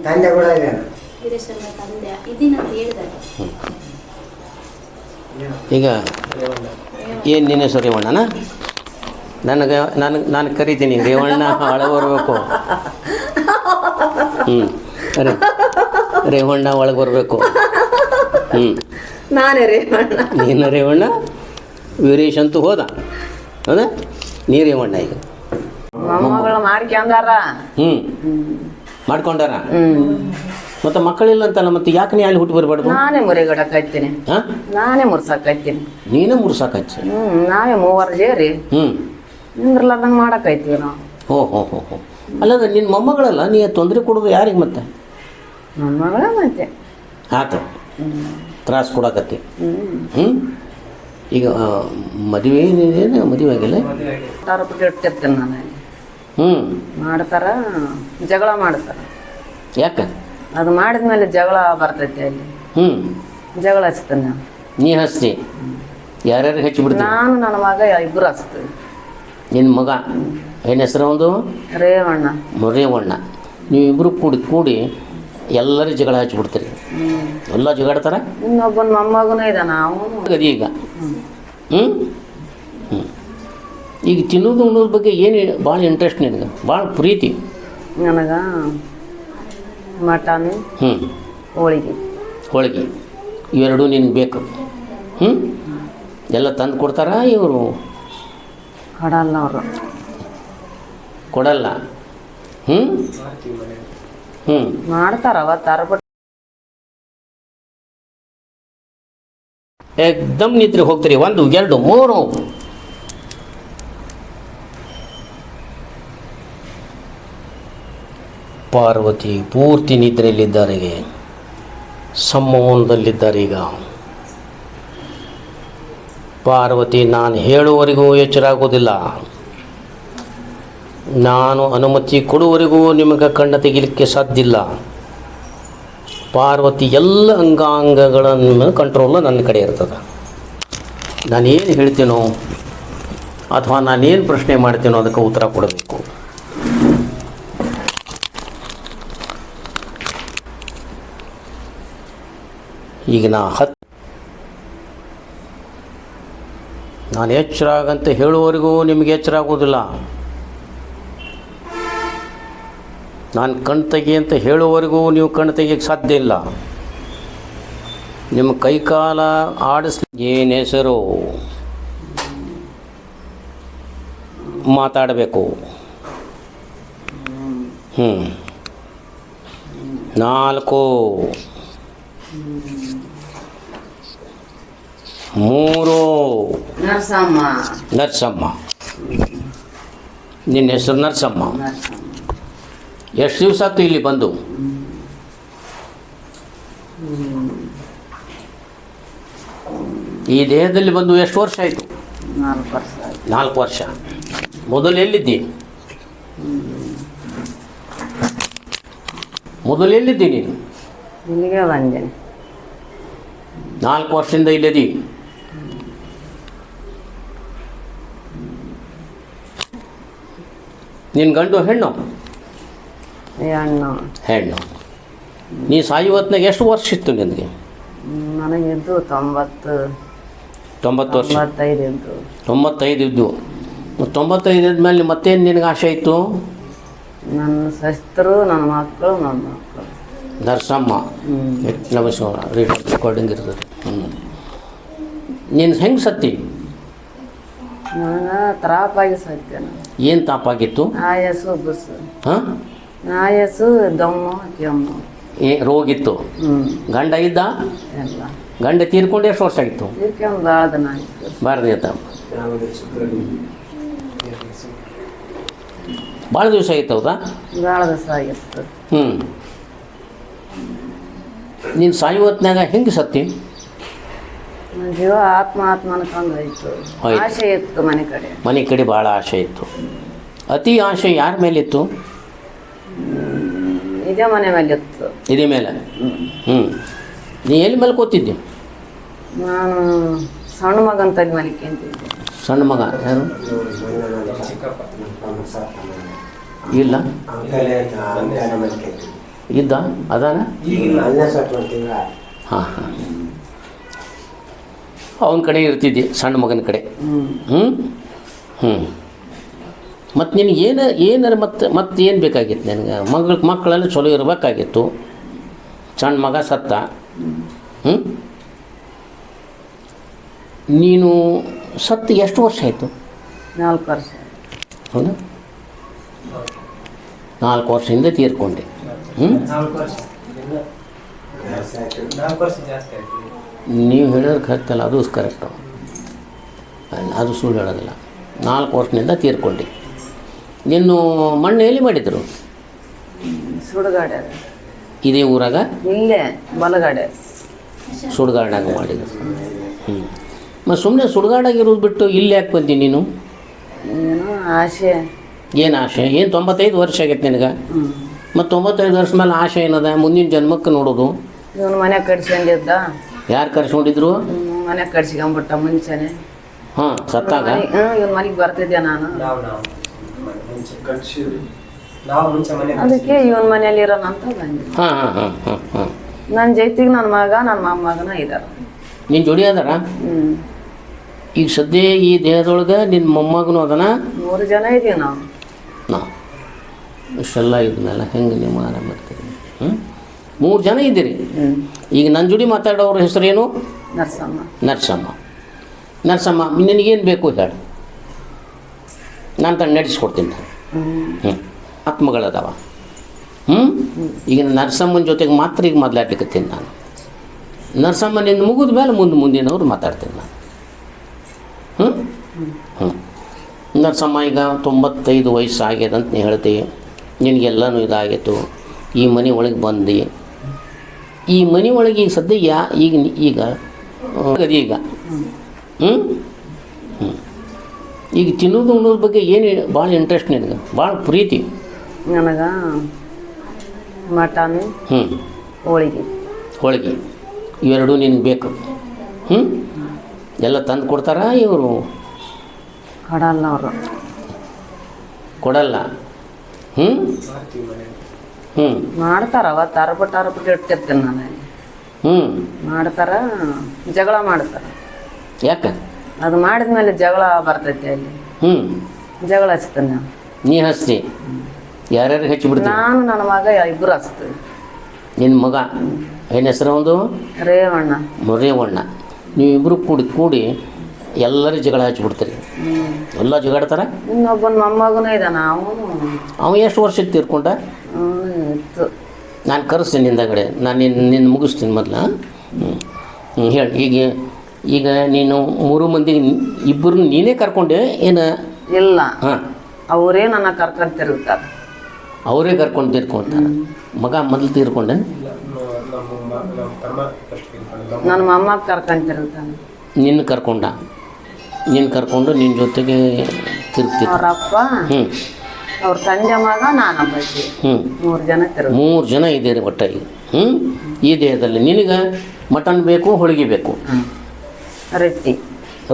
ತಂದೆ ಕೂಡ ಇದ್ದಾನೆ. ತಂದೆ ಇದೀನಂತ ಹೇಳಿದಾಗ ಈಗ ಏನು ನಿನ್ನ ಹೆಸರು ರೇವಣ್ಣನ? ನಾನು ಕರಿತೀನಿ ರೇವಣ್ಣ ಒಳಗೆ ಬರಬೇಕು. ಅರೆ ರೇವಣ್ಣ ಒಳಗೆ ಬರಬೇಕು. ನಾನೇ ರೇವಣ್ಣ. ನೀನು ರೇವಣ್ಣ, ವೀರೇಶ್ ಅಂತೂ ಹೋದ. ಹೌದಾ? ನೀ ರೇವಣ್ಣ ಈಗ ಮೊಮ್ಮಗಳು ಮಾಡ್ಕೊಂಡಾರ. ಮಾಡ್ಕೊಂಡಾರ. ಮತ್ತೆ ಮಕ್ಕಳಿಲ್ಲ ಅಂತಲ್ಲ, ಮತ್ತೆ ಯಾಕೆ ನೀ ಅಲ್ಲಿ ಹುಟ್ಟು ಬರಬಾರ್ದು? ನಾನೇ ಮುರಿಗಡಕೈತೀನಿ. ನಾನೇ ಮುರ್ಸಾಕೈತೀನಿ. ನೀನೇ ಮುರ್ಸಾಕಚ್ಚ. ನಾವೇ ಮೂವರು ಸೇರಿ ನಿಂದ್ರಲಾರ್ದಂಗೆ ಮಾಡಕೈತೀವಿ ನಾವು. ಹೋ ಅಲ್ಲದ ನಿನ್ನ ಮೊಮ್ಮಗಳಲ್ಲ, ನೀ ತೊಂದರೆ ಕೊಡೋದು ಯಾರಿಗೆ ಮತ್ತೆ? ಮೊಮ್ಮಗಳ ಮತ್ತೆ ಆತು ತ್ರಾಸು ಕೊಡಕತ್ತಿ. ಈಗ ಮದುವೆ ಏನೇನು ಮದುವೆ ಆಗಿಲ್ಲ? ಇಟ್ಟಿರ್ತೀನಿ ನಾನು. ಮಾಡ್ತಾರ, ಜಗಳ ಮಾಡ್ತಾರ. ಯಾಕೆ? ಅದು ಮಾಡಿದ್ಮೇಲೆ ಜಗಳ ಬರ್ತೈತಿ ಅಲ್ಲಿ. ಜಗಳ ಹಚ್ತೇನೆ ನಾನು. ನೀ ಹಚ್ತಿ? ಯಾರ್ಯಾರು ಹಚ್ಚಿ ಬಿಡ್ತೀನಿ? ನಾನು ನನ್ನ ಮಗ ಇಬ್ಬರು ಹಚ್ತೀವಿ. ನಿನ್ನ ಮಗ ಏನು ಹೆಸರು? ಒಂದು ರೇವಣ್ಣ. ರೇವಣ್ಣ. ನೀವಿಬ್ಬರು ಕೂಡಿ ಎಲ್ಲರೂ ಜಗಳ ಹಚ್ಚಿಬಿಡ್ತೀರಿ. ಎಲ್ಲ ಜಗಾಡ್ತಾರ. ಇನ್ನೊಬ್ಬನ ಮೊಮ್ಮಗನೂ ಇದ್ದಾನ ಅವನು. ಈಗ ಈಗ ತಿನ್ನೋದು ಉಣ್ಣೋದ್ರ ಬಗ್ಗೆ ಏನು ಭಾಳ ಇಂಟ್ರೆಸ್ಟ್ ನಿನಗೆ? ಭಾಳ ಪ್ರೀತಿ ನನಗೆ ಮಟನ್, ಹೋಳಿಗೆ ಇವೆರಡೂ ನಿನಗೆ ಬೇಕು. ಎಲ್ಲ ತಂದು ಕೊಡ್ತಾರ ಇವರು? ಕೊಡಲ್ಲ ಅವರು. ಕೊಡಲ್ಲ. ಮಾಡ್ತಾರ ಅವತ್ತು ಏಕ್ದಮ್ ನಿದ್ರೆ ಹೋಗ್ತೀರಿ. 1 2 3. ಪಾರ್ವತಿ ಪೂರ್ತಿ ನಿದ್ರೆಯಲ್ಲಿದ್ದಾರೆ, ಸಂಮೋಹನದಲ್ಲಿದ್ದಾರೆ. ಈಗ ಪಾರ್ವತಿ ನಾನು ಹೇಳುವವರೆಗೂ ಎಚ್ಚರ ಆಗೋದಿಲ್ಲ. ನಾನು ಅನುಮತಿ ಕೊಡುವವರೆಗೂ ನಿಮಗೆ ಕಣ್ಣ ತೆಗಿಲಿಕ್ಕೆ ಸಾಧ್ಯ ಇಲ್ಲ. ಪಾರ್ವತಿ ಎಲ್ಲ ಅಂಗಾಂಗಗಳನ್ನು ಕಂಟ್ರೋಲ್ ನನ್ನ ಕಡೆ ಇರ್ತದೆ. ನಾನೇನು ಹೇಳ್ತೀನೋ ಅಥವಾ ನಾನೇನು ಪ್ರಶ್ನೆ ಮಾಡ್ತೀನೋ ಅದಕ್ಕೆ ಉತ್ತರ ಕೊಡಬೇಕು. ಈಗ ನಾನು ಎಚ್ಚರ ಆಗಂತ ಹೇಳುವವರೆಗೂ ನಿಮಗೆ ಎಚ್ಚರ ಆಗೋದಿಲ್ಲ. ನಾನು ಕಣ್ಣು ತೆಗಿ ಅಂತ ಹೇಳುವವರೆಗೂ ನೀವು ಕಣ್ಣು ತೆಗಿಯಕ್ಕೆ ಸಾಧ್ಯ ಇಲ್ಲ. ನಿಮ್ಮ ಕೈಕಾಲ ಏನು ಹೆಸರು ಮಾತಾಡಬೇಕು. 4 3. ನರ್ಸಮ್ಮ. ನಿನ್ನ ಹೆಸರು ನರ್ಸಮ್ಮ. ಎಷ್ಟು ದಿವಸ ಆಯ್ತು ಇಲ್ಲಿ ಬಂದು? ಈ ದೇಹದಲ್ಲಿ ಬಂದು ಎಷ್ಟು ವರ್ಷ ಆಯಿತು? 4 ವರ್ಷ. ಮೊದಲು ಎಲ್ಲಿದ್ದಿ? ನೀನು? ಇಲ್ಲಿಗೆ ಬಂದೇನೆ. 4 ವರ್ಷದಿಂದ ಇಲ್ಲಿದ್ದಿ. ನಿನ್ನ ಗಂಡು ಹೆಣ್ಣು? ಹೆಣ್ಣು. ನೀ ಸಾಯಿ ಹೊತ್ನಾಗ ಎಷ್ಟು ವರ್ಷ ಇತ್ತು ನಿನಗೆ? ನನಗಿದ್ದು 90 ವರ್ಷ. 95 ಇದ್ದು. 95 ಇದ್ಮೇಲೆ ಮತ್ತೇನು ನಿನಗೆ ಆಸೆ ಇತ್ತು? ನನ್ನ ಸಸ್ತರು, ನನ್ನ ಮಕ್ಕಳು. ನರ್ಸಮ್ಮ. ನಮಸ್ಕಾರ. ರೆಕಾರ್ಡಿಂಗ್ ಇರ್ತದೆ. ನೀನು ಹೆಂಗೆ ಸತ್ತಿ? ನನಗೆ ತ್ರಾಪಾಗಿ ಸತ್ತೇನೆ. ಏನು ತಾಪಾಗಿತ್ತು? ಆಯಸ್ಸು ಬಸ್ಸು. ಆಯಸ್ಸು, ದಮ್ಮು, ಕೆಮ್ಮು. ರೋಗಿತ್ತು. ಗಂಡ ಇದ್ದ? ಎಲ್ಲ. ಗಂಡ ತೀರ್ಕೊಂಡು ಎಷ್ಟು ವರ್ಷ ಆಗಿತ್ತು? ತೀರ್ಕೊಂಡು ಭಾಳ ದಿನ ಆಯಿತು. ಭಾಳ ದಿವಸ ಆಗಿತ್ತು. ಹೌದಾ? ಭಾಳ ದಿವಸ ಆಗಿತ್ತು. ನೀನು ಸಾಯಿ ಹೊತ್ನಾಗ ಹೆಂಗೆ ಸತ್ತಿ? ನನ್ನ ಜೀವ ಆತ್ಮ ಅನ್ಕೊಂಡಾಯ್ತು. ಆಸೆ ಇತ್ತು ಮನೆ ಕಡೆ ಭಾಳ ಆಸೆ ಇತ್ತು. ಅತಿ ಆಸೆ ಯಾರ ಮೇಲಿತ್ತು? ಇದೇ ಮನೆ ಮೇಲೆ ಇತ್ತು. ಇದೇ ಮೇಲೆ. ನೀ ಎಲ್ಲಿ ಮಲ್ಕೋತಿದ್ದೆ? ನಾನು ಸಣ್ಣ ಮಗನ ತಲೆ ಮಲ್ಕೊಂತಿದ್ದೆ. ಸಣ್ಣ ಮಗ ಯಾರು? ಇಲ್ಲ. ಇದ್ದ ಅದಾನ ಹಾಂ ಹಾಂ ಅವನ ಕಡೆ ಇರ್ತಿದ್ದೆ ಸಣ್ಣ ಮಗನ ಕಡೆ. ಹ್ಞೂ ಹ್ಞೂ ಮತ್ತು ನಿನಗೆ ಏನಾರ ಮತ್ತೆ ಏನು ಬೇಕಾಗಿತ್ತು ನಿನಗೆ? ಮಕ್ಕಳೆಲ್ಲ ಚಲೋ ಇರಬೇಕಾಗಿತ್ತು. ಸಣ್ಣ ಮಗ ಸತ್ತ. ಹ್ಞೂ ನೀನು ಸತ್ತು ಎಷ್ಟು ವರ್ಷ ಆಯಿತು? 4 ವರ್ಷ. ಹೌದಾ? 4 ವರ್ಷದಿಂದ ತೀರ್ಕೊಂಡೆ. ಹ್ಞೂ ನೀವು ಹೇಳೋದು ಕರೆಕ್ಟ್ ಅಲ್ಲ, ಅದು ಕರೆಕ್ಟು, ಅದು ಸುಳ್ಳು ಹೇಳೋದಿಲ್ಲ. 4 ವರ್ಷದಿಂದ ತೀರ್ಕೊಂಡೆ. ನಿನ್ನು ಮಣ್ಣು ಎಲ್ಲಿ ಮಾಡಿದರು? ಸುಡುಗಾಡೆ. ಇದೇ ಊರಾಗ? ಇಲ್ಲೇ ಬಲಗಾಡೆ. ಸುಡುಗಾಡ್ಯಾಗ ಮಾಡಿದ್ರು. ಹ್ಞೂ ಮತ್ತು ಸುಮ್ಮನೆ ಸುಡುಗಾಡಾಗಿರೋದು ಬಿಟ್ಟು ಇಲ್ಲಿ ಯಾಕೆ ಬಂದಿ ನೀನು? ಏನೋ ಆಸೆ. ಏನು ಆಸೆ? ಏನು 95 ವರ್ಷ ಆಗೈತೆ ನಿನಗೆ? ಮತ್ತು 95 ವರ್ಷ ಮೇಲೆ ಆಸೆ ಏನದ? ಮುಂದಿನ ಜನ್ಮಕ್ಕೆ ನೋಡೋದು. ಇವನು ಮನೆ ಕಟ್ಸ್ಕೊಂಡಿದ್ದ. ಯಾರು ಕರ್ಸ್ಕೊಂಡಿದ್ರು? ಮನೆ ಕಟ್ಸ್ಕೊಂಬಿಟ್ಟ ಮುಂಚೆನೆ. ಹಾಂ ಸತ್ತಾಗ? ಇವನ್ ಮನೆಗೆ ಬರ್ತಿದ್ದೆ ನಾನು. ಅದಕ್ಕೆ ಇವನ್ ಮನೇಲಿ ಇರೋಣ ಅಂತ ಬಂದೆ. ಹಾಂ ಹಾಂ ಹಾಂ ಹಾಂ ಹಾಂ ನನ್ನ ಜೈತಿಗೆ ನನ್ನ ಮಗ ನನ್ನ ಮೊಮ್ಮಗನ ಇದಾರ. ನಿನ್ನ ಜೋಡಿ ಅದಾರ? ಈಗ ಸದ್ಯ ಈ ದೇಹದೊಳಗೆ ನಿನ್ನ ಮೊಮ್ಮಗನು ಅದನ? 3 ಜನ ಇದೀವಿ ನಾವು. ಇಷ್ಟೆಲ್ಲ ಇದ್ಮೇಲೆ ಹೆಂಗೆ ನೀವು ಆರಾಮ ಮಾಡ್ತೀರಿ? 3 ಜನ ಇದ್ದೀರಿ. ಈಗ ನನ್ನ ಜೋಡಿ ಮಾತಾಡೋರ ಹೆಸರೇನು? ನರಸಮ್ಮ. ನರಸಮ್ಮ ನಿನಗೇನು ಬೇಕು ಹೇಳು, ನಾನು ತಂದು ನಡೆಸ್ಕೊಡ್ತೀನಿ. ಆತ್ಮಗಳದಾವ. ಈಗ ನರಸಮ್ಮನ ಜೊತೆಗೆ ಮಾತ್ರ ಈಗ ಮೊದಲಾಡ್ಲಿಕ್ಕತ್ತೀನಿ ನಾನು. ನರಸಮ್ಮ ನಿನ್ನ ಮುಗಿದ ಮೇಲೆ ಮುಂದಿನವ್ರು ಮಾತಾಡ್ತೀನಿ ನಾನು. ನರಸಮ್ಮ ಈಗ 95 ವಯಸ್ಸು ಆಗ್ಯದಂತ ನೀ ಹೇಳ್ತೀವಿ. ನಿನಗೆಲ್ಲನೂ ಇದಾಗಿತ್ತು. ಈ ಮನೆ ಒಳಗೆ ಬಂದು ಈ ಮನೆ ಒಳಗೆ ಈಗ ಸದ್ಯ ಈಗ ಈಗ ಈಗ ತಿನ್ನೋದು ಉಣ್ಣೋದ್ರ ಬಗ್ಗೆ ಏನು ಭಾಳ ಇಂಟ್ರೆಸ್ಟ್ ನಿನಗೆ? ಭಾಳ ಪ್ರೀತಿ ನನಗೆ ಮಟನ್, ಹೋಳಿಗೆ ಇವೆರಡೂ ನಿನಗೆ ಬೇಕು. ಎಲ್ಲ ತಂದು ಕೊಡ್ತಾರ ಇವರು? ಕೊಡಲ್ಲ ಅವರು. ಕೊಡಲ್ಲ? ಮಾಡ್ತಾರ. ಅವತ್ತು ಅರ್ಬಿಟ್ಟು ಇಟ್ಟಿರ್ತೀನಿ ನಾನು. ಮಾಡ್ತಾರ, ಜಗಳ ಮಾಡ್ತಾರ. ಯಾಕೆ? ಅದು ಮಾಡಿದ್ಮೇಲೆ ಜಗಳ ಬರ್ತೈತೆ ಅಲ್ಲಿ. ಜಗಳ ಹಚ್ತೀನಿ ನಾನು. ನೀ ಹಚ್ತಿ? ಯಾರ್ಯಾರು ಹಚ್ಚಿಬಿಡ್ತೀನಿ? ನಾನು ನನ್ನ ಮಗ ಇಬ್ಬರು ಹಚ್ತೀವಿ. ನಿನ್ನ ಮಗ ಏನು ಹೆಸರು? ಒಂದು ರೇವಣ್ಣ. ನೀವಿಬ್ಬರು ಕೂಡಿ ಎಲ್ಲರೂ ಜಗಳ ಹಚ್ಚಿಬಿಡ್ತೀರಿ? ಎಲ್ಲ ಜಗಾಡ್ತಾರ? ಇನ್ನೊಬ್ಬನ ಮೊಮ್ಮಗನೂ ಇದ್ದಾನ. ಅವ ಎಷ್ಟು ವರ್ಷಕ್ಕೆ ತೀರ್ಕೊಂಡ? ಇತ್ತು. ನಾನು ಕರೆಸ್ತೀನಿ ಹಿಂದಗಡೆ. ನಾನು ನಿನ್ನ ಮುಗಿಸ್ತೀನಿ ಮೊದಲು. ಹೇಳಿ. ಈಗ ನೀನು 3 ಮಂದಿಗೆ ಇಬ್ಬರು ನೀನೇ ಕರ್ಕೊಂಡೆ ಏನು? ಇಲ್ಲ, ಅವರೇ ನನ್ನ ಕರ್ಕೊಂಡು ತಿರುಗ್ತಾರೆ. ಅವರೇ ಕರ್ಕೊಂಡು ತೀರ್ಕೊಂತಾರೆ. ಮಗ ಮೊದಲು ತೀರ್ಕೊಂಡೆ? ನನ್ನ ಮೊಮ್ಮಗ ಕರ್ಕೊಂಡು ತಿರುಗ್ತಾನೆ. ನಿನ್ನ ಕರ್ಕೊಂಡು ನಿನ್ನ ಜೊತೆಗೆ ತಿರುಗ್ತಿದ್ದ ಅವರಪ್ಪ, ಅವ್ರ ತಂದೆ ಮಗ, ನಾನು ಬಜ್ಜಿ. 3 ಜನ ತಿರುಗ. 3 ಜನ ಇದ್ದೀರಿ ಒಟ್ಟಾಗಿ. ಈ ದೇಹದಲ್ಲಿ ನಿನಗೆ ಮಟನ್ ಬೇಕು, ಹೋಳಿಗೆ ಬೇಕು,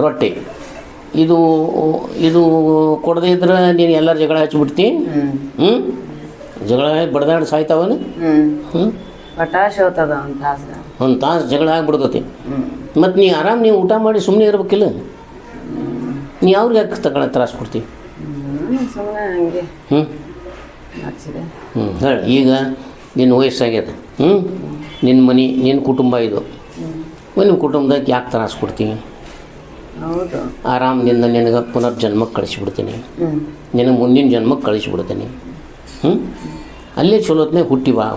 ರೊಟ್ಟಿ. ಇದು ಕೊಡದೇ ಇದ್ರೆ ನೀನು ಎಲ್ಲರೂ ಜಗಳ ಹಚ್ಚಿಬಿಡ್ತಿ. ಜಗಳ ಬಡ್ದಾಡಿ ಸಾಯ್ತಾವನು. ಪಟಾಶ್ ಹೋಗ್ತದ ಒಂದು ತಾಸು ಜಗಳ ಆಗಿಬಿಡ್ತತಿ. ಮತ್ತು ನೀವು ಊಟ ಮಾಡಿ ಸುಮ್ಮನೆ ಇರ್ಬೇಕಿಲ್ಲ? ನೀ ಅವ್ರಿಗೆ ಯಾಕೆ ತ್ರಾಸು ಕೊಡ್ತೀವಿ? ಹೇಳಿ. ಈಗ ನಿನ್ನ ವಯಸ್ಸಾಗ್ಯದ. ನಿನ್ನ ಮನೆ, ನಿನ್ನ ಕುಟುಂಬ ಇದು. ನಿಮ್ಮ ಕುಟುಂಬದಾಗ ಯಾಕೆ ತ್ರಾಸು ಕೊಡ್ತೀವಿ? ಆರಾಮದಿಂದ ನಿನಗೆ ಪುನರ್ಜನ್ಮಕ್ಕೆ ಕಳಿಸಿಬಿಡ್ತೀನಿ. ನಿನಗೆ ಮುಂದಿನ ಜನ್ಮಕ್ಕೆ ಕಳಿಸಿಬಿಡ್ತೀನಿ. ಅಲ್ಲೇ ಚಲೋತ್ನಾಗ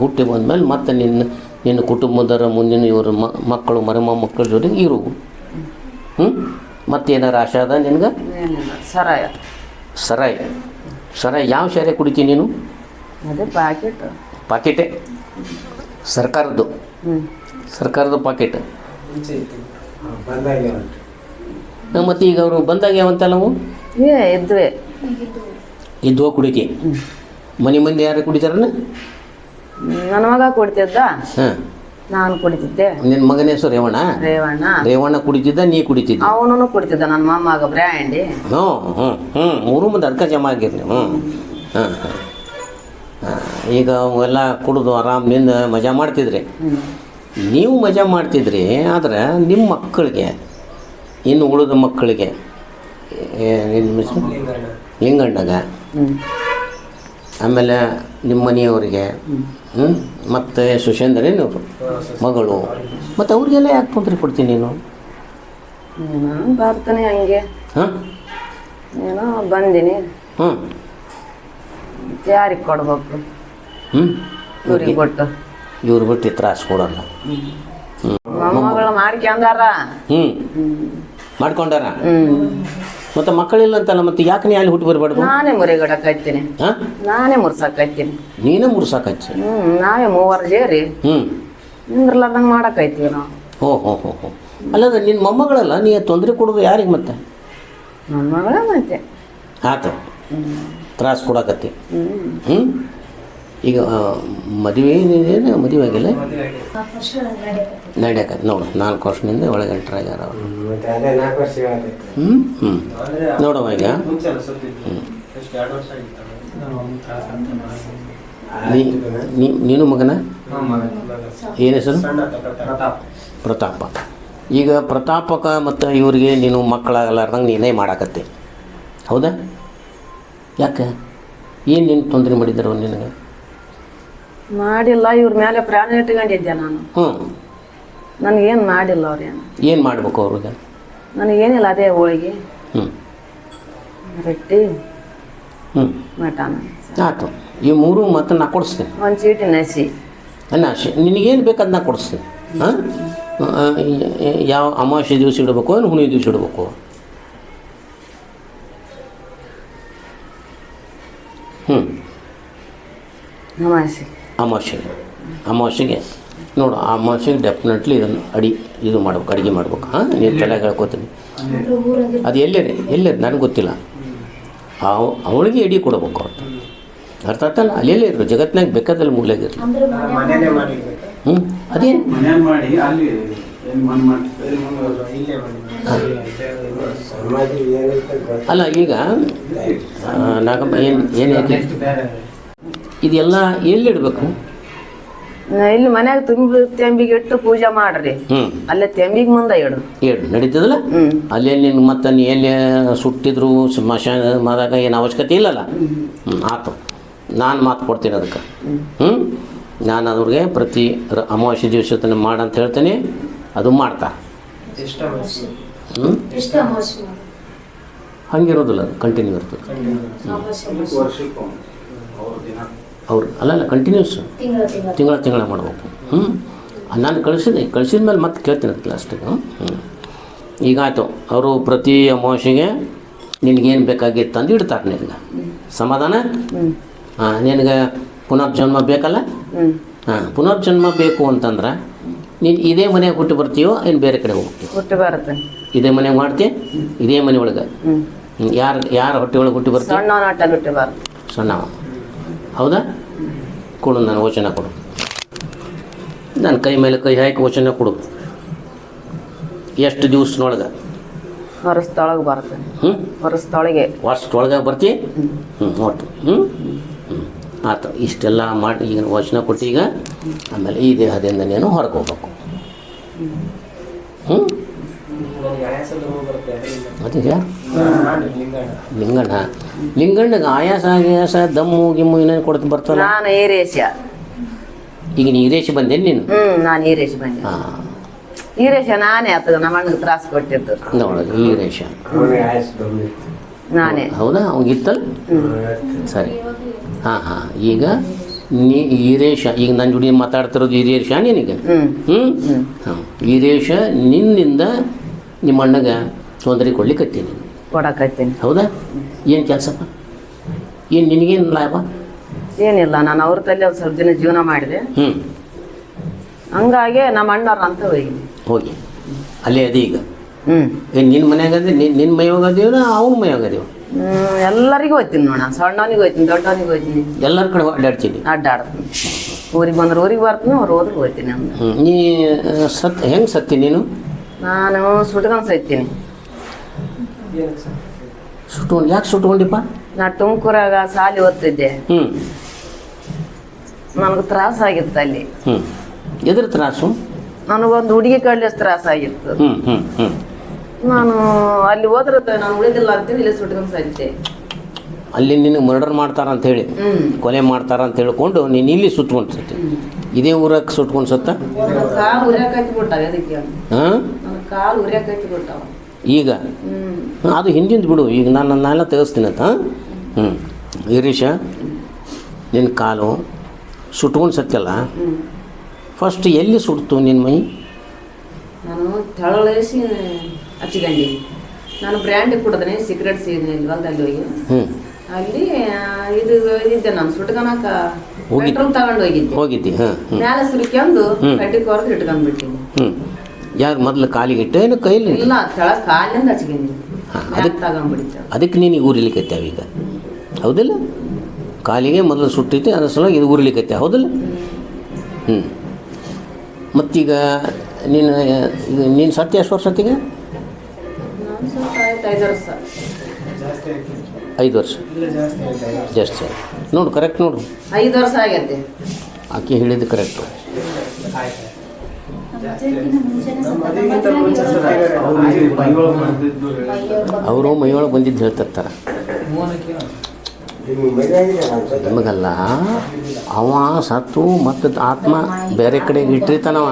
ಹುಟ್ಟಿ ಬಂದಮೇಲೆ ಮತ್ತೆ ನಿನ್ನ ಕುಟುಂಬದರ ಮುಂದಿನ ಇವರು ಮಕ್ಕಳು ಮಕ್ಕಳ ಜೊತೆಗೆ ಇರು. ಮತ್ತೇನಾರು ಆಶೆ ಅದ ನಿನಗೆ? ಸರಾಯಿ ಯಾವ ಶಾಲೆ ಕುಡಿತೀನಿ ನೀನು? ಪಾಕೆಟೇ? ಸರ್ಕಾರದ ಪಾಕೆಟ್. ಮತ್ತು ಈಗ ಅವರು ಬಂದಾಗ ಯಾವಂತಲ್ಲ ನಾವು ಇದ್ವ ಕುಡಿತಿ? ಮಂದಿ ಯಾರು ಕುಡಿತಾರನ? ನನ್ನ ಮಗ ಕುಡಿತಿದ್ದ, ನಾನು ಕುಡಿತಿದ್ದೆ. ನಿನ್ನ ಮಗನ ಹೆಸರು ರೇವಣ್ಣ ಕುಡಿತಿದ್ದ, ನೀ ಕುಡಿತಿದ್ದ? ಅವನು ಕುಡಿತಿದ್ದ. ನನ್ನ ಮೊಮ್ಮಗ ಬ್ರ್ಯಾಂಡಿ. 3 ಮಂದಿ ಅದಕ್ಕೆ ಜಮಾ ಆಗಿರಿ ನೀವು. ಈಗ ಅವೆಲ್ಲ ಕುಡಿದು ಆರಾಮಿನಿಂದ ಮಜಾ ಮಾಡ್ತಿದ್ರಿ. ನೀವು ಮಜಾ ಮಾಡ್ತಿದ್ರಿ, ಆದ್ರೆ ನಿಮ್ಮ ಮಕ್ಕಳಿಗೆ, ಇನ್ನು ಉಳಿದ ಮಕ್ಕಳಿಗೆ, ನಿಮ್ಮ ಹೆಸರು ಲಿಂಗಣ್ಣಗ, ಆಮೇಲೆ ನಿಮ್ಮ ಮನೆಯವರಿಗೆ, ಮತ್ತು ಸುಶೇಂದ್ರೇನು ಮಗಳು, ಮತ್ತು ಅವ್ರಿಗೆಲ್ಲ ಯಾಕೆ ತೊಂದರೆ ಕೊಡ್ತೀನಿ ನೀನು? ಬರ್ತಾನೆ ಹಂಗೆ. ಹಾಂ, ಏನೋ ಬಂದೀನಿ, ಹ್ಞೂ, ಯಾರಿಗೆ ಕೊಡ್ಬೇಕು? ಇವ್ರಿಗೆ ಕೊಟ್ಟು ಇವ್ರು ಬಿಟ್ಟು ತ್ರಾಸು ಕೊಡೋಲ್ಲ. ಮೊಮ್ಮಗಳು ಮಾಡ್ಕೊಂಡಾರ. ಮಾಡ್ಕೊಂಡಾರ. ಮತ್ತು ಮಕ್ಕಳಿಲ್ಲ ಅಂತಲ್ಲ, ಮತ್ತೆ ಯಾಕೆ ನೀ ಅಲ್ಲಿ ಹುಟ್ಟು ಬರಬಾರ್ದು? ನಾನೇ ಮುರಿಗಡಕೈತೀನಿ. ಹಾಂ, ನಾನೇ ಮುರ್ಸಾಕೈತೀನಿ. ನೀನೇ ಮುರ್ಸಾಕಚ್ಚಿ. ನಾವೇ ಮೂವರು ಸೇರಿ ನಿಂದ್ರಲಾರ್ದಂಗೆ ಮಾಡಕೈತೀವಿ ನಾವು. ಹೋ. ಅಲ್ಲದ ನಿನ್ನ ಮೊಮ್ಮಗಳಲ್ಲ, ನೀ ತೊಂದರೆ ಕೊಡೋದು ಯಾರಿಗೆ ಮತ್ತೆ? ನನ್ನ ಮಗಳ ಮತ್ತೆ ಆತು, ತ್ರಾಸು ಕೊಡಕತ್ತಿ. ಈಗ ಮದುವೆ ಏನು ಮದುವೆ ಆಗಿಲ್ಲ? ನಡ್ಯಾಕ ನೋಡು, 4 ವರ್ಷದಿಂದ ಒಳಗೆ ಎಂಟ್ರಾಗ್ಯಾರ ಅವರು. ನೋಡವ ಈಗ ನೀನು ಮಗನ ಏನು ಹೆಸರು? ಪ್ರತಾಪ. ಈಗ ಪ್ರತಾಪಕ ಮತ್ತು ಇವ್ರಿಗೆ ನೀನು ಮಕ್ಕಳಾಗಲಾರ್ದಂಗೆ ನೀನೇ ಮಾಡಾಕತ್ತಿ, ಹೌದಾ? ಯಾಕೆ? ಏನು ನೀನು ತೊಂದರೆ ಮಾಡಿದ್ರು ನಿನಗೆ? ಮಾಡಿಲ್ಲ, ಇವ್ರ ಮೇಲೆ ಪ್ರಾಣ ಇಟ್ಕೊಂಡಿದ್ದೆ ನಾನು. ನನಗೇನು ಮಾಡಿಲ್ಲ ಅವ್ರೇನು. ಏನು ಮಾಡ್ಬೇಕು ಅವ್ರಿಗೆ? ನನಗೇನಿಲ್ಲ, ಅದೇ ಹೋಳಿಗೆ, ರೊಟ್ಟಿ, ಮಟನ್ ಆಯ್ತು. ಈ 3 ಮತ್ತು ನಾ ಕೊಡಿಸ್ತೀನಿ. ಒಂದು ಚೀಟಿ ನಸಿ ನಾಶಿ ನಿನಗೇನು ಬೇಕು ಅದನ್ನ ಕೊಡಿಸ್ತೀನಿ. ಹಾಂ, ಯಾವ ಅಮಾವಾಸ್ಯೆ ದಿವಸ ಇಡಬೇಕು, ಏನು ಹುಣ್ಣಿಮೆ ದಿವಸ ಇಡಬೇಕು? ಅಮಾವಾಸ್ಯೆಗೆ ನೋಡು, ಅಮಾವಾಸ್ಯೆಗೆ ಡೆಫಿನೆಟ್ಲಿ ಇದನ್ನು ಇದು ಮಾಡ್ಬೇಕು, ಅಡುಗೆ ಮಾಡ್ಬೇಕು. ಹಾಂ, ನೀನು ತಲೆಗೆ ಹೇಳ್ಕೊತೀನಿ. ಅದು ಎಲ್ಲೇ ನನಗೆ ಗೊತ್ತಿಲ್ಲ. ಅವಳಿಗೆ ಎಡಿ ಕೊಡ್ಬೇಕು ಅವ್ರು, ಅರ್ಥ ಆಯ್ತಲ್ಲ? ಅಲ್ಲೆಲ್ಲೇ ಇರು, ಜಗತ್ತಿನಾಗ ಬೇಕಾದಲ್ಲಿ ಮೂಲೆಗಿರಲಿ. ಅದೇನು ಅಲ್ಲ, ಈಗ ನಾಗಮ್ಮ ಏನು ಇದೆಲ್ಲ ಎಲ್ಲಿಡ್ಬೇಕು? ಇಲ್ಲಿ ಮನ್ಯಾಗ ತೆಂಬಿಗೆ ಇಟ್ಟು ಪೂಜೆ ಮಾಡ್ರಿ. ಅಲ್ಲೇ ತೆಂಬಿಗೆ ಮುಂದೆ ಇಡು ನಡೀತದಲ್ಲ. ಅಲ್ಲೇ ನಿನ್ ಮತ್ತೆ ನೀ ಎಲ್ಲಿ ಸುಟ್ಟಿದ್ರು ಸ್ಮಶಾನ ಮಾಡಿದಾಗ ಏನು ಅವಶ್ಯಕತೆ ಇಲ್ಲಲ್ಲ. ಆತು, ನಾನು ಮಾತು ಕೊಡ್ತೀನಿ ಅದಕ್ಕೆ. ನಾನು ಅವ್ರಿಗೆ ಪ್ರತಿ ಅಮಾವಾಸ್ಯೆ ದಿವಸ ಮಾಡಂತ ಹೇಳ್ತೇನೆ, ಅದು ಮಾಡ್ತಾ. ಹಂಗಿರೋದಿಲ್ಲ, ಅದು ಕಂಟಿನ್ಯೂ ಇರ್ತದೆ. ಅವ್ರು ಅಲ್ಲಲ್ಲ, ಕಂಟಿನ್ಯೂಸ್ ತಿಂಗಳ ಮಾಡ್ಬೇಕು. ನಾನು ಕಳಿಸಿದ ಮೇಲೆ ಮತ್ತೆ ಕೇಳ್ತೀನಿ ಅಂತ ಲಾಸ್ಟಿಗೆ. ಈಗ ಆಯಿತು, ಅವರು ಪ್ರತಿ ಅಮಾವಾಸ್ಯೆಗೆ ನಿನಗೇನು ಬೇಕಾಗಿತ್ತು ಅಂದು ಇಡ್ತಾರೆ ನಿನಗೆ. ಸಮಾಧಾನ? ನಿನಗೆ ಪುನರ್ಜನ್ಮ ಬೇಕಲ್ಲ? ಪುನರ್ಜನ್ಮ ಬೇಕು ಅಂತಂದ್ರೆ ನೀನು ಇದೇ ಮನೆಗೆ ಹುಟ್ಟು ಬರ್ತೀಯೋ ಏನು ಬೇರೆ ಕಡೆ ಹೋಗ್ತೀವಿ? ಹುಟ್ಟು ಬರುತ್ತೆ. ಇದೇ ಮನೆಗೆ ಮಾಡ್ತೀಯ? ಇದೇ ಮನೆ ಒಳಗೆ ಯಾರ ಹೊಟ್ಟೆ ಒಳಗೆ ಹುಟ್ಟು ಬರ್ತೀಯ? ಸಣ್ಣವ. ಹೌದಾ? ಕೊಡು, ನಾನು ವಚನ ಕೊಡು. ನನ್ನ ಕೈ ಮೇಲೆ ಕೈ ಹಾಕಿ ವಚನ ಕೊಡು. ಎಷ್ಟು ದಿವಸನೊಳಗೆ? ವರ್ಷದೊಳಗೆ ಬರ್ತೇನೆ. ವರ್ಷದೊಳಗೆ ಬರ್ತೀಯ? ಒಟ್ಟು ಆಯ್ತು. ಇಷ್ಟೆಲ್ಲ ಮಾಡಿ ಈಗ ವಚನ ಕೊಟ್ಟು, ಈಗ ಆಮೇಲೆ ಈ ದೇಹದಿಂದ ನೀನು ಹೊರಗೆ ಹೋಗ್ಬೇಕು. ಮತ್ತೆ ಲಿಂಗಣ್ಣಗೆ ಆಯಾಸ ದಮ್ಮು ಗಿಮ್ಮು ಏನೇನು ಕೊಡ್ತೀನಿ ಬರ್ತಾನೆ. ನಾನು ಈರೇಶ. ಈಗ ನೀ ಈರೇಶ ಬಂದೇನು ನೀನು? ನಾನು ಈರೇಶ ಬಂದೆ. ಈರೇಶ ನಾನೇ ಆತದ, ನಮ್ಮ ಅಣ್ಣಗೆ ತ್ರಾಸ ಕೊಟ್ಟಿದ್ದು ನೋಡ. ಈರೇಶ ನಾನೇ. ಹೌದಾ? ಅವಂಗಿತ್ತಲ್ಲ. ಸರಿ. ಹಾಂ. ಈಗ ನೀ ಈರೇಶ, ಈಗ ನನ್ನ ಜೋಡಿ ಮಾತಾಡ್ತಿರೋದು ಈರೇಶ ನಿನಗೆ. ಹಾಂ, ಈರೇಶ ನಿನ್ನಿಂದ ನಿಮ್ಮ ಅಣ್ಣಗೆ ತೊಂದರೆ ಕೊಡ್ಲಿಕ್ಕತ್ತೀನಿ. ಹೌದಾ? ಏನು ಕೆಲಸಪ್ಪ? ಏನು ನಿನಗೇನು ಲಾಭ? ಏನಿಲ್ಲ, ನಾನು ಅವ್ರ ತಲೆ ಒಂದು ಸ್ವಲ್ಪ ದಿನ ಜೀವನ ಮಾಡಿದೆ. ಹಂಗಾಗಿ ನಮ್ಮ ಅಣ್ಣವ್ರ ಅಂತ ಹೋಗಿ ಅಲ್ಲೇ ಅದೇ ಈಗ. ಏನು ನಿನ್ನ ಮನ್ಯಾಗ ಅದೇ? ನಿನ್ನ ಮೈಯಾಗ ಅದೇವ ಅವ್ನ ಮೈಯಾಗ ಅದೇವ? ಎಲ್ಲರಿಗೂ ಹೋಗ್ತೀನಿ ನೋಡ. ಸಣ್ಣವನಿಗೆ ಹೋಗ್ತೀನಿ, ದೊಡ್ಡವನಿಗೆ ಹೋಗ್ತೀನಿ, ಎಲ್ಲರ ಕಡೆ ಅಡ್ಡಾಡ್ತೀನಿ. ಅಡ್ಡಾಡ್ತೀನಿ. ಊರಿಗೆ ಬಂದ್ರೆ ಊರಿಗೆ ಬರ್ತೀನಿ, ಅವ್ರು ಹೋದ್ರೆ ಹೋಗ್ತೀನಿ. ನೀ ಹೆಂಗೆ ಸತ್ತಿ ನೀನು? ನಾನು ಸುಟ್ಕೊಂಡು ಸೈತೀನಿ. ಸುಟ್ಕೊಂಡು ಯಾಕೆ ಸುಟ್ಕೊಂಡಿಪ್ಪ? ನಾ ತುಮಕೂರಾಗ ಸಾಲಿ ಓದ್ತಿದ್ದೆ. ನನಗೆ ತ್ರಾಸಾಗಿತ್ತು ಅಲ್ಲಿ. ಹ್ಞೂ ಎದ್ರ ತ್ರಾಸು? ನನಗೊಂದು ಹುಡುಗಿ ಕಳ್ಳಿಸ್ ತ್ರಾಸಾಗಿತ್ತು. ಹ್ಞೂ ಹ್ಞೂ ಹ್ಞೂ ನಾನು ಅಲ್ಲಿ ಹೋದ್ರೆ ನಾನು ಉಳಿದಿಲ್ಲ ಅಂತೇಳಿ ಇಲ್ಲಿ ಸುಟ್ಕೊಂಡು ಸಜ್ಜೆ. ಅಲ್ಲಿ ನಿನಗೆ ಮರ್ಡರ್ ಮಾಡ್ತಾರ ಅಂತ ಹೇಳಿ, ಕೊಲೆ ಮಾಡ್ತಾರ ಅಂತ ಹೇಳ್ಕೊಂಡು ನೀನು ಇಲ್ಲಿ ಸುತ್ಕೊಂಡು ಸತ್ತೆ. ಇದೇ ಊರಾಗ ಸುಟ್ಕೊಂಡು ಸತ್ತ? ಕಾಲು ಉರಿಯಾಕೈತಿ ಬಿಟ್ಟಾವ ಅದಕ್ಕೆ. ಹಾಂ, ನನ್ನ ಕಾಲು ಉರಿಯಾಕೈತಿ ಬಿಟ್ಟಾವ ಈಗ. ಅದು ಹಿಂದಿಂದ ಬಿಡು, ಈಗ ನಾನೆಲ್ಲ ತೆಗೆಸ್ತೀನಿ ಅಂತ. ಹ್ಞೂ ಗಿರೀಶ, ನಿನ್ನ ಕಾಲು ಸುಟ್ಕೊಂಡು ಸತ್ತಲ್ಲ, ಫಸ್ಟ್ ಎಲ್ಲಿ ಸುಡ್ತು ನಿನ್ನ ಮೈ? ನಾನು ತಳಳಿಸಿ ಹಚ್ಚಿಗಂಡಿ. ನಾನು ಬ್ರ್ಯಾಂಡ್ ಕುಡಿದ್ರೆ ಸಿಗರೇಟ್ ಸೇದಿನಿ ಹೊಲದಲ್ಲಿ ಹೋಗಿ. ಅಲ್ಲಿ ಇದು ಇದ್ದೆ ನಾನು ಸುಟ್ಕೊಳಕ ಪೆಟ್ರೋಲ್ ತಗೊಂಡು ಹೋಗಿದ್ದಿ. ಹಾಂ, ಮ್ಯಾಲೆ ಸುರಿಕೊಂಡು ಕಡ್ಡಿ ಕೊರ್ದು ಇಟ್ಕೊಂಡ್ಬಿಟ್ಟಿನಿ. ಯಾರು ಮೊದಲು ಕಾಲಿಗೆ ಇಟ್ಟೆ ಏನು ಕೈಲಿ? ಇಲ್ಲ, ತಳ ಕಾಲಿಂದ ಹಚ್ಚಿಗಂಡಿ. ಅದಕ್ಕೆ ತಗೊಂಡ್ಬಿಡ್ತೇವೆ. ಅದಕ್ಕೆ ನೀನು ಊರಿಲಿಕ್ಕೈತೆ ಈಗ, ಹೌದಿಲ್ಲ? ಕಾಲಿಗೆ ಮೊದಲು ಸುಟ್ಟೈತೆ, ಅದ್ರ ಸಲುವಾಗಿ ಇದು ಊರಿಲಿಕ್ಕೈತೆ, ಹೌದಿಲ್ಲ? ಹ್ಞೂ. ಮತ್ತೀಗ ನೀನು ಸತ್ಯ ಎಷ್ಟು ವರ್ಷ ಸತ್ತಿಗೆ? 5 ವರ್ಷ ಜಾಸ್ತಿ. ನೋಡು, ಕರೆಕ್ಟ್ ನೋಡು, 5 ವರ್ಷ ಆಗೈತೆ. ಆಕೆ ಹೇಳಿದ್ದು ಕರೆಕ್ಟು. ಅವರು ಮೈಯೊಳಗೆ ಬಂದಿದ್ದು ಹೇಳ್ತಿರ್ತಾರೆ ನಿಮಗಲ್ಲ. ಅವ ಸತ್ತು ಮತ್ತು ಆತ್ಮ ಬೇರೆ ಕಡೆಗೆ ಇಟ್ಟಿರ್ತಾನವ,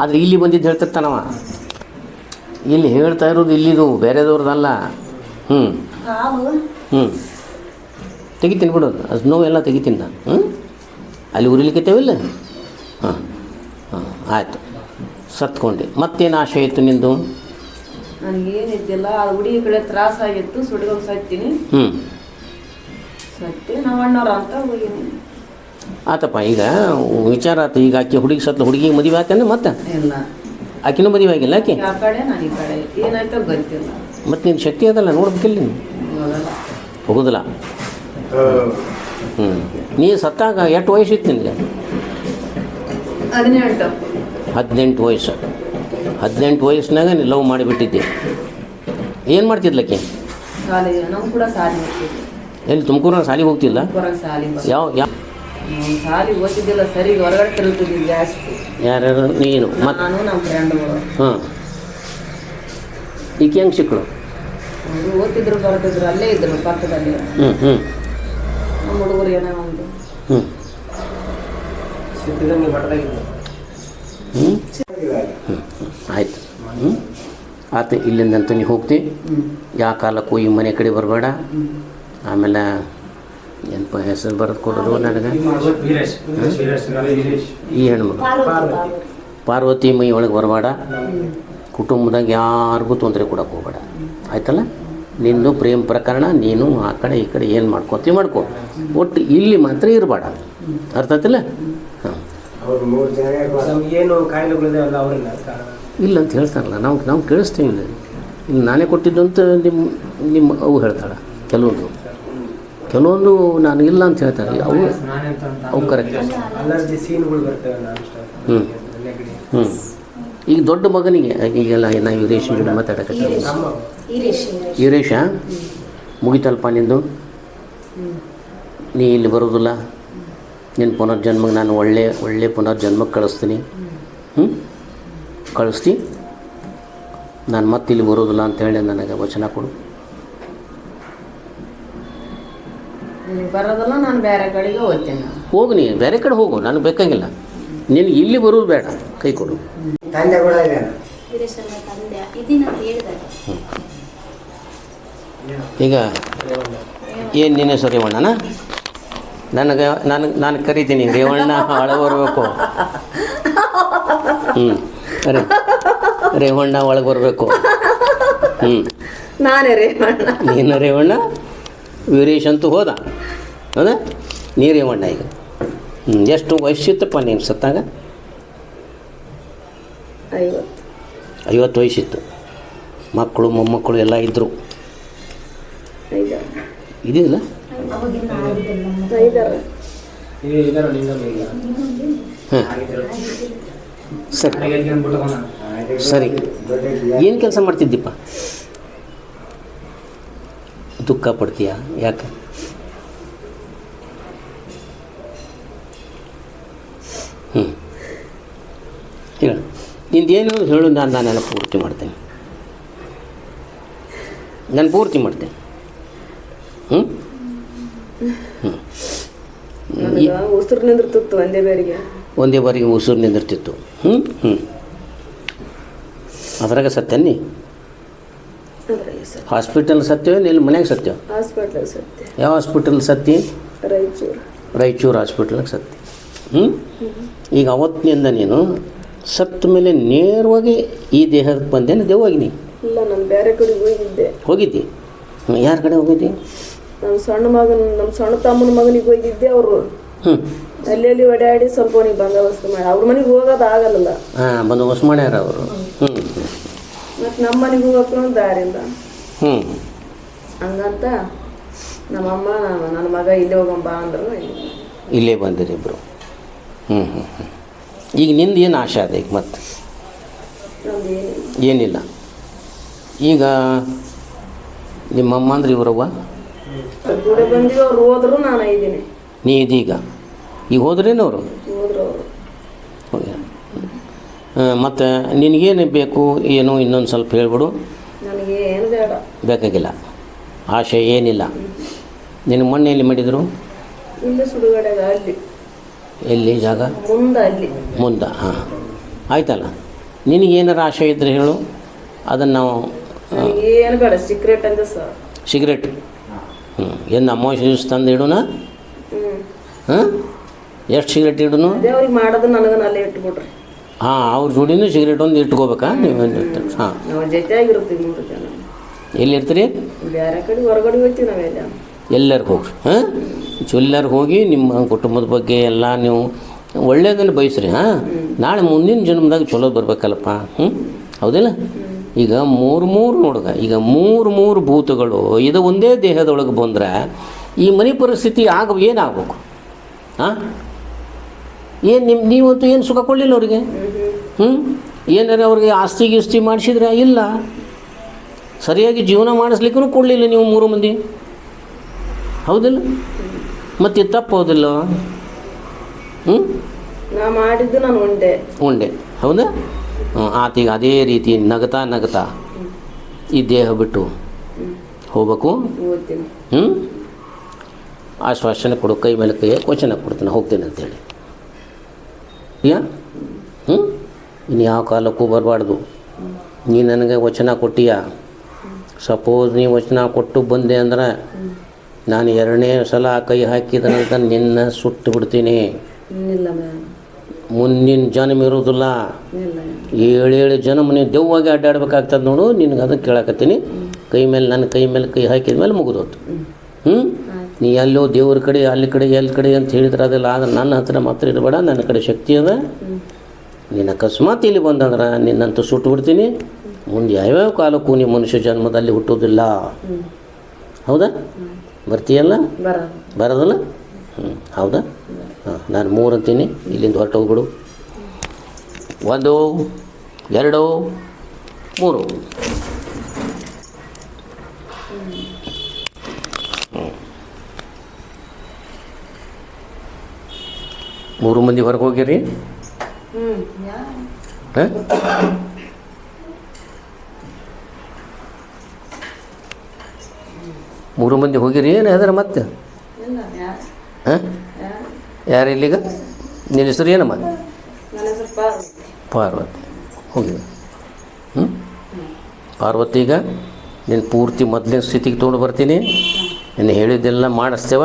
ಆದರೆ ಇಲ್ಲಿ ಬಂದಿದ್ದು ಹೇಳ್ತಿರ್ತಾನವ. ಇಲ್ಲಿ ಹೇಳ್ತಾ ಇರೋದು ಇಲ್ಲಿದು, ಬೇರೆದವ್ರದ್ದಲ್ಲ. ಹ್ಞೂ ಹ್ಞೂ ತೆಗಿತೀನಿ ಬಿಡೋದು, ಅದು ನೋವೆಲ್ಲ ತೆಗಿತೀನಿ ನಾನು. ಅಲ್ಲಿ ಉರಿಲಿಕ್ಕತ್ತೇವಿಲ್ಲ? ಹಾಂ ಹಾಂ, ಆಯಿತು, ಸತ್ಕೊಂಡೆ. ಮತ್ತೇನು ಆಶೆ ಇತ್ತು ನಿಂದು? ನನಗೇನಿದ್ದಿಲ್ಲ, ಅದು ಹುಡುಗಿ ಕಡೆ ತ್ರಾಸಾಗಿತ್ತು, ಸುಡ್ಕೊಂಡು ಸತ್ತೀನಿ. ಸತ್ತಿ ನಾವು ಅಣ್ಣವ್ರ ಅಂತ ಹೋಗಿನಿ. ಆತಪ್ಪ, ಈಗ ವಿಚಾರ ಆಯ್ತು. ಈಗ ಆಕೆ ಹುಡುಗಿ ಸತ್ಲ, ಹುಡುಗಿಗೆ ಮದುವೆ ಆಯ್ತಾನೆ ಮತ್ತೆ? ಇಲ್ಲ, ಆಕಿನೂ ಮದುವೆ ಆಗಿಲ್ಲ. ಆಕೆ ಆ ಕಡೆ ನಾನು ಈ ಕಡೆ, ಏನಾಯ್ತೋ ಗೊತ್ತಿಲ್ಲ. ಮತ್ತು ನೀನು ಶಕ್ತಿ ಅದಲ್ಲ, ನೋಡ್ಬೇಕಿಲ್ಲ ನೀನು? ಹೋಗೋದಿಲ್ಲ. ಹ್ಞೂ. ನೀ ಸತ್ತಾಗ ಎಷ್ಟು ವಯಸ್ಸಿತ್ತು ನಿನಗೆ? 18. 18 ವಯಸ್ಸು. 18 ವಯಸ್ಸಿನಾಗ ನೀನು ಲವ್ ಮಾಡಿಬಿಟ್ಟಿದ್ದೆ. ಏನು ಮಾಡ್ತಿದ್ಲಕ್ಕೆ? ಶಾಲೆಗೆ ನಾವು ಕೂಡ ಶಾಲೆ ಹೋಗ್ತಿದ್ವಿ. ಎಲ್ಲಿ ತುಮಕೂರಿನಾಗ ಶಾಲೆಗೆ ಹೋಗ್ತಿಲ್ಲ? ಶಾಲೆ ಯಾವ ಶಾಲೆಗೆ ಓದಿದ್ದಿಲ್ಲ, ಸರಿ ಹೊರಗಡೆ ತಿರುಗ್ತಿದ್ವಿ ಜಾಸ್ತಿ. ಯಾರ್ಯಾರು? ನೀನು ಮತ್ತು ನಾನು ನಮ್ಮ ಫ್ರೆಂಡ್ಗಳು. ಹಾಂ. ಈಕೆ ಹೆಂಗೆ ಸಿಕ್ಕಳು? ಅವರು ಓದ್ತಿದ್ರು ಬರ್ತಿದ್ರು, ಅಲ್ಲೇ ಇದ್ರು ಪಕ್ಕದಲ್ಲಿ. ಹ್ಞೂ ಹ್ಞೂ. ನಮ್ಮ ಹುಡುಗರು ಏನೋ ಒಂದು ಹ್ಞೂ ಹ್ಞೂ ಆಯ್ತು. ಆಯ್ತು, ಇಲ್ಲಿಂದಂತ ನೀವು ಹೋಗ್ತಿ. ಯಾವ ಕಾಲಕ್ಕೂ ಈ ಮನೆ ಕಡೆ ಬರಬೇಡ. ಆಮೇಲೆ ಏನಪ್ಪ ಹೆಸರು ಬರೆದು ಕೊಡೋದು ನನಗೆ? ಈ ಹೆಣ್ಮಕ್ಳು ಪಾರ್ವತಿ ಮೈ ಒಳಗೆ ಬರಬೇಡ. ಕುಟುಂಬದಾಗ ಯಾರಿಗೂ ತೊಂದರೆ ಕೊಡೋಕೆ ಹೋಗಬೇಡ, ಆಯ್ತಲ್ಲ? ನಿಂದು ಪ್ರೇಮ ಪ್ರಕರಣ, ನೀನು ಆ ಕಡೆ ಈ ಕಡೆ ಏನು ಮಾಡ್ಕೊತೀವಿ ಮಾಡ್ಕೊ, ಒಟ್ಟು ಇಲ್ಲಿ ಮಾತ್ರ ಇರಬೇಡ. ಅರ್ಥ ಆಯ್ತಲ್ಲ? ಹಾಂ. ಇಲ್ಲ ಅಂತ ಹೇಳ್ತಾರಲ್ಲ, ನಾವು ಕೇಳಿಸ್ತೀವಿ. ಇಲ್ಲ ಇಲ್ಲಿ ನಾನೇ ಕೊಟ್ಟಿದ್ದು ಅಂತ ನಿಮ್ಮ ಅವು ಹೇಳ್ತಾಳೆ. ಕೆಲವೊಂದು ನಾನು ಇಲ್ಲ ಅಂತ ಹೇಳ್ತಾರೆ, ಅವು ಕರೆಕ್ಟ್. ಹ್ಞೂ ಹ್ಞೂ. ಈಗ ದೊಡ್ಡ ಮಗನಿಗೆ ಈಗೆಲ್ಲ ನಾವು ವೀರೇಶ್ ಜೊತೆ ಮಾತಾಡಕತ್ತೀವಿ. ವೀರೇಶ, ಮುಗಿತಲ್ಪ ನಿಂದು. ನೀ ಇಲ್ಲಿ ಬರೋದಿಲ್ಲ. ನಿನ್ನ ಪುನರ್ಜನ್ಮಕ್ಕೆ ನಾನು ಒಳ್ಳೆ ಪುನರ್ಜನ್ಮಕ್ಕೆ ಕಳಿಸ್ತೀನಿ. ಕಳಿಸ್ತಿ. ನಾನು ಮತ್ತೆ ಇಲ್ಲಿ ಬರೋದಿಲ್ಲ ಅಂತೇಳಿ ನನಗೆ ವಚನ ಕೊಡು. ಬರೋದಲ್ಲ, ನಾನು ಬೇರೆ ಕಡೆಗೆ ಹೋಗ್ತೇನೆ. ಹೋಗು, ನೀ ಬೇರೆ ಕಡೆ ಹೋಗು, ನನಗೆ ಬೇಕಾಗಿಲ್ಲ. ನಿನಗೆ ಇಲ್ಲಿ ಬರೋದು ಬೇಡ, ಕೈ ಕೊಡು. ತಂದೆ ಇದನ್ನ ಹೇಳಿದಾಗ ಈಗ ಏನು ನಿನ್ನ ಹೆಸರು ರೇವಣ್ಣನ? ನಾನು ಕರಿತೀನಿ ರೇವಣ್ಣ ಒಳಗೆ ಬರಬೇಕು. ರೇವಣ್ಣ ಒಳಗೆ ಬರಬೇಕು. ನಾನೇ ರೇವಣ್ಣ. ನೀನು ರೇವಣ್ಣ, ವೀರೇಶ್ ಅಂತೂ ಹೋದ, ಹೌದಾ? ನೀ ರೇವಣ್ಣ. ಈಗ ಎಷ್ಟು ವಯಸ್ಸಿತ್ತಪ್ಪ ನೀನು ಸತ್ತಾಗ? 50 ವಯಸ್ಸಿತ್ತು. ಮಕ್ಕಳು ಮೊಮ್ಮಕ್ಕಳು ಎಲ್ಲ ಇದ್ದರು? ಇದಿಲ್ಲ. ಸರಿ. ಏನು ಕೆಲಸ ಮಾಡ್ತಿದ್ದೀಪ್ಪ? ದುಃಖ ಪಡ್ತೀಯಾ? ಯಾಕೆ? ಹೇಳು ನಿಂದೇನು ಹೇಳು, ನಾನು ಪೂರ್ತಿ ಮಾಡ್ತೇನೆ, ನಾನು ಪೂರ್ತಿ ಮಾಡ್ತೇನೆ. ಹ್ಞೂ ಉಸಿರು ನಿಂದಿರ್ತಿತ್ತು ಒಂದೇ ಬಾರಿಗೆ ಉಸಿರು ನಿಂದಿರ್ತಿತ್ತು. ಅದ್ರಾಗ ಸತ್ಯನ್ನಿ ಹಾಸ್ಪಿಟಲ್ ಸತ್ಯವೇ ಇಲ್ಲಿ ಮನ್ಯಾಗ ಸತ್ಯ? ಹಾಸ್ಪಿಟಲ್ ಸತ್ಯ. ಯಾವ ಹಾಸ್ಪಿಟಲ್ ಸತ್ಯ? ರಾಯಚೂರು ಹಾಸ್ಪಿಟಲ್ಗೆ ಸತ್ಯ. ಈಗ ಅವತ್ತಿನಿಂದ ನೀನು ಸತ್ತ ಮೇಲೆ ನೇರವಾಗಿ ಈ ದೇಹಕ್ಕೆ ಬಂದೇನು ದೆವ್ವಾಗಿನಿ? ಇಲ್ಲ, ನಾನು ಬೇರೆ ಕಡೆಗೆ ಹೋಗಿದ್ದಿ? ಯಾರ ಕಡೆ ಹೋಗಿದ್ದಿ? ನಮ್ಮ ಸಣ್ಣ ತಮ್ಮನ ಮಗನಿಗೆ ಹೋಗಿದ್ದೆ. ಅವರು ಅಲ್ಲಿ ಓಡಾಡಿ ಸ್ವಲ್ಪ ಅವನಿಗೆ ಬಂದೋಬಸ್ತ್ ಮಾಡಿ ಅವ್ರ ಮನೆಗೆ ಹೋಗೋದು ಆಗಲ್ಲ. ಹಾಂ, ಬಂದೋಬಸ್ತ್ ಮಾಡ್ಯಾರ ಅವರು. ಮತ್ತು ನಮ್ಮ ಮನೆಗೆ ಹೋಗೋಕ್ಕೂ ದಾರಿಲ್ಲ. ಹಂಗಂತ ನಮ್ಮಮ್ಮ ನನ್ನ ಮಗ ಇಲ್ಲೇ ಹೋಗಂಬ ಅಂದ್ರು. ಇಲ್ಲೇ ಬಂದಿರಿ ಇಬ್ಬರು. ಈಗ ನಿಂದು ಏನು ಆಶೆ ಅದ ಈಗ? ಮತ್ತೆ ಏನಿಲ್ಲ. ಈಗ ನಿಮ್ಮಮ್ಮ ಅಂದ್ರೆ ಇವರವ್ವ ಕೂಡ ಬಂದಿವಿ. ಅವ್ರು ಹೋದ್ರು, ನಾನು ಇದ್ದೀನಿ. ನೀ ಇದೀಗ ಈಗ ಹೋದ್ರೇನು ಅವರು? ಹೋದ್ರು. ಮತ್ತು ನಿನಗೇನು ಬೇಕು ಏನು ಇನ್ನೊಂದು ಸ್ವಲ್ಪ ಹೇಳ್ಬಿಡು. ನನಗೆ ಏನು ಬೇಡ, ಬೇಕಾಗಿಲ್ಲ, ಆಶೆ ಏನಿಲ್ಲ. ನಿನಗೆ ಮಣ್ಣು ಎಲ್ಲಿ ಮಾಡಿದರು? ಇಲ್ಲೇ ಸುಡುಗಡೆಗ. ಅಲ್ಲಿ ಎಲ್ಲಿ ಜಾಗ? ಮುಂದೆ. ಹಾಂ, ಆಯ್ತಲ್ಲ. ನಿನಗೇನಾರ ಆಶೆ ಇದ್ದರೆ ಹೇಳು, ಅದನ್ನು ನಾವು. ಏನು ಬೇಡ, ಸಿಕ್ರೆಟ್ ಅಂತ ಸರ್. ಸಿಗರೇಟ್? ಏನು ಅಮಾವಾಸ್ಯೆ ದಿವಸ ತಂದು ಇಡೋಣ? ಹಾಂ, ಎಷ್ಟು ಸಿಗರೇಟ್ ಇಡೋನು? ಅವ್ರಿಗೆ ಮಾಡೋದು ನನಗೆ ಅಲ್ಲೇ ಇಟ್ಬಿಡ್ರಿ. ಹಾಂ, ಅವ್ರ ಜೋಡಿನೂ ಸಿಗರೇಟ್ ಒಂದು ಇಟ್ಕೋಬೇಕಾ ನೀವು? ಹಾಂ, ನಾವು ಜೊತೆಯಾಗಿರ್ತೀವಿ 3 ಜನ. ಎಲ್ಲಿರ್ತೀರಿ? ಬೇರೆ ಕಡೆ ಹೊರಗಡೆ ಹೋಗ್ತೀವಿ ನಾವೆಲ್ಲ. ಎಲ್ಲರೂ ಹೋಗ್ರಿ. ಹಾಂ, ಎಲ್ಲರೂ ಹೋಗಿ ನಿಮ್ಮ ಕುಟುಂಬದ ಬಗ್ಗೆ ಎಲ್ಲ ನೀವು ಒಳ್ಳೆಯದನ್ನು ಬಯಸ್ರಿ. ಹಾಂ, ನಾಳೆ ಮುಂದಿನ ಜನ್ಮದಾಗ ಚಲೋ ಬರ್ಬೇಕಲ್ಲಪ್ಪ. ಹೌದಿಲ್ಲ? ಈಗ ಮೂರು ನೋಡುಗ, ಈಗ ಮೂರು ಭೂತಗಳು ಇದು ಒಂದೇ ದೇಹದೊಳಗೆ ಬಂದ್ರೆ ಈ ಮನೆ ಪರಿಸ್ಥಿತಿ ಏನಾಗಬೇಕು? ಹಾಂ, ಏನು ನೀವಂತೂ ಏನು ಸುಖ ಕೊಡಲಿಲ್ಲ ಅವ್ರಿಗೆ. ಏನಾರ ಅವ್ರಿಗೆ ಆಸ್ತಿ ಗೀಸ್ತಿ ಮಾಡಿಸಿದ್ರೆ ಇಲ್ಲ, ಸರಿಯಾಗಿ ಜೀವನ ಮಾಡಿಸ್ಲಿಕ್ಕೂ ಕೊಡಲಿಲ್ಲ ನೀವು 3 ಮಂದಿ. ಹೌದಿಲ್ಲ? ಮತ್ತು ತಪ್ಪು ಹೌದಿಲ್ಲ? ನಾ ಮಾಡಿದ್ದು ನಾನು ಉಂಡೆ. ಹೌದಾ? ಆತೀಗ ಅದೇ ರೀತಿ ನಗತಾ ಈ ದೇಹ ಬಿಟ್ಟು ಹೋಗ್ಬೇಕು. ಆಶ್ವಾಸನೆ ಕೊಡು, ಕೈ ಮೇಲೆ ಕೈ ವಚನ ಕೊಡ್ತೀನಿ, ಹೋಗ್ತೇನೆ ಅಂತೇಳಿ. ಇನ್ನು ಯಾವ ಕಾಲಕ್ಕೂ ಬರಬಾರ್ದು. ನೀ ನನಗೆ ವಚನ ಕೊಟ್ಟೀಯ, ಸಪೋಸ್ ನೀ ವಚನ ಕೊಟ್ಟು ಬಂದೆ ಅಂದ್ರೆ ನಾನು 2ನೇ ಸಲ ಕೈ ಹಾಕಿದನಂತ ನಿನ್ನ ಸುಟ್ಟು ಬಿಡ್ತೀನಿ. ಮುಂದಿನ ಜನ್ಮ ಇರೋದಿಲ್ಲ, 7 ಜನ್ಮ ನೀನು ದೆವ್ವಾಗಿ ಅಡ್ಡಾಡ್ಬೇಕಾಗ್ತದೆ ನೋಡು. ನಿನಗೆ ಅದನ್ನು ಕೇಳಕತ್ತೀನಿ. ನನ್ನ ಕೈ ಮೇಲೆ ಕೈ ಹಾಕಿದ ಮೇಲೆ ಮುಗಿದೋತು. ನೀ ಎಲ್ಲೋ ದೇವ್ರ ಕಡೆ ಅಲ್ಲಿ ಕಡೆ ಅಂತ ಹೇಳಿದ್ರೆ ಅದೆಲ್ಲ. ಆದ್ರೆ ನನ್ನ ಹತ್ರ ಮಾತ್ರ ಇರಬೇಡ, ನನ್ನ ಕಡೆ ಶಕ್ತಿ ಅದ. ನೀನು ಅಕಸ್ಮಾತ್ ಇಲ್ಲಿ ಬಂದಂದ್ರೆ ನಿನ್ನಂತೂ ಸುಟ್ಟು ಬಿಡ್ತೀನಿ. ಮುಂದೆ ಯಾವ್ಯಾವ ಕಾಲಕ್ಕೂ ನೀ ಮನುಷ್ಯ ಜನ್ಮದಲ್ಲಿ ಹುಟ್ಟೋದಿಲ್ಲ. ಹೌದಾ? ಬರ್ತೀಯಲ್ಲ? ಬರೋದಲ್ಲ? ಹೌದಾ? ಹಾಂ, ನಾನು 3 ಅಂತೀನಿ. ಇಲ್ಲಿಂದ ಹೊರಟು ಹೋಗ್ಬಿಡು. 1 2 3. ಮೂರು ಮಂದಿ ಹೊರಗೆ ಹೋಗಿರಿ. ಹಾಂ, ಮೂರು ಮಂದಿ ಹೋಗಿರಿ. ಏನು ಅದರ ಮತ್ತೆ? ಹಾಂ, ಯಾರು ಇಲ್ಲಿಗ? ನಿನ್ನ ಹೆಸರು ಏನಮ್ಮ? ಪಾರ್ವತಿ. ಹೋಗಿ. ಪಾರ್ವತಿ, ಈಗ ನೀನು ಪೂರ್ತಿ ಮೊದಲಿನ ಸ್ಥಿತಿಗೆ ತೊಗೊಂಡು ಬರ್ತೀನಿ. ನೀನು ಹೇಳಿದ್ದೆಲ್ಲ ಮಾಡಿಸ್ತೇವ.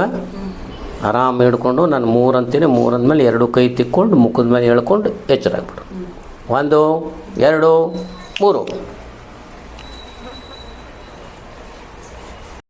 ಆರಾಮ ಹಿಡ್ಕೊಂಡು ನಾನು 3 ಅಂತೀನಿ. 3 ಅಂದಮೇಲೆ 2 ಕೈ ತಿಕ್ಕೊಂಡು ಮುಖದ ಮೇಲೆ ಹೇಳ್ಕೊಂಡು ಎಚ್ಚರಾಗ್ಬಿಡು. 1 2 3.